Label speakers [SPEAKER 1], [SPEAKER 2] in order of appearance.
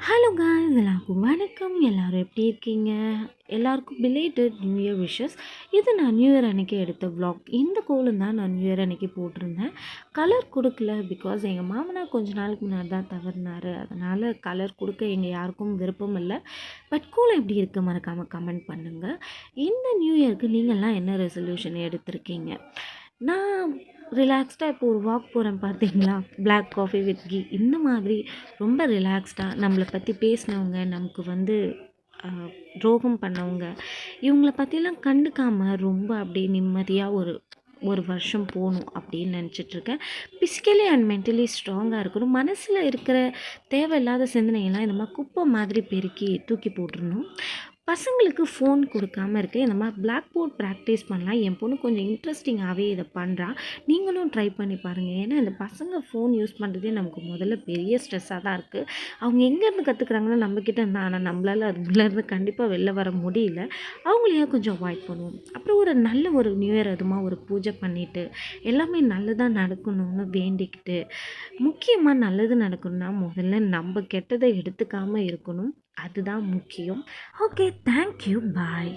[SPEAKER 1] Hello guys, எல்லாருக்கும் வணக்கம். எல்லோரும் எப்படி இருக்கீங்க? எல்லாருக்கும் பிலேட்டட் நியூ இயர் விஷஸ். இது நான் நியூ இயர் அன்றைக்கி எடுத்த vlog. இந்த கோலம் தான் நான் நியூ இயர் அன்றைக்கி போட்டிருந்தேன். கலர் கொடுக்கல, பிகாஸ் எங்கள் மாமனார் கொஞ்ச நாளுக்கு முன்னாடி தான் தவறினார். அதனால் கலர் கொடுக்க எங்கள் யாருக்கும் விருப்பம் இல்லை. பட் கோலம் எப்படி இருக்குது மறக்காமல் கமெண்ட் பண்ணுங்கள். இந்த நியூ இயருக்கு நீங்கள்லாம் என்ன ரெசல்யூஷன் எடுத்திருக்கீங்க? நான் ரிலாக்ஸ்டாக இப்போ ஒரு வாக் போகிறேன் பார்த்தீங்களா, பிளாக் காஃபி வித் கீ, இந்த மாதிரி ரொம்ப ரிலாக்ஸ்டாக நம்மளை பற்றி பேசினவங்க, நமக்கு துரோகம் பண்ணவங்க, இவங்கள பற்றிலாம் கண்டுக்காமல் ரொம்ப அப்படியே நிம்மதியாக ஒரு ஒரு வருஷம் போகணும் அப்படின்னு நினச்சிட்ருக்கேன். ஃபிசிக்கலி அண்ட் மென்டலி ஸ்ட்ராங்காக இருக்கணும். மனசில் இருக்கிற தேவையில்லாத சிந்தனையெல்லாம் இந்த மாதிரி குப்பை மாதிரி பெருக்கி தூக்கி போட்டுடணும். பசங்களுக்கு ஃபோன் கொடுக்காமல் இருக்க இந்த மாதிரி பிளாக் போர்ட் ப்ராக்டிஸ் பண்ணலாம். என் பொண்ணு கொஞ்சம் இன்ட்ரெஸ்டிங்காகவே இதை பண்ணுறா. நீங்களும் ட்ரை பண்ணி பாருங்கள். ஏன்னா இந்த பசங்க ஃபோன் யூஸ் பண்ணுறதே நமக்கு முதல்ல பெரிய ஸ்ட்ரெஸ்ஸாக தான் இருக்குது. அவங்க எங்கேருந்து கற்றுக்குறாங்கன்னா நம்மக்கிட்ட இருந்தால், ஆனால் நம்மளால் அதுலேருந்து கண்டிப்பாக வெளில வர முடியல. அவங்களையே கொஞ்சம் அவாய்ட் பண்ணுவோம். அப்புறம் ஒரு நல்ல ஒரு நியூ இயர் அதுமாக ஒரு பூஜை பண்ணிவிட்டு எல்லாமே நல்லதாக நடக்கணும்னு வேண்டிக்கிட்டு, முக்கியமாக நல்லது நடக்கணும்னா முதல்ல நம்ம கெட்டதை எடுத்துக்காமல் இருக்கணும். அதுதான் முக்கியம். ஓகே, தேங்க்யூ, பாய்.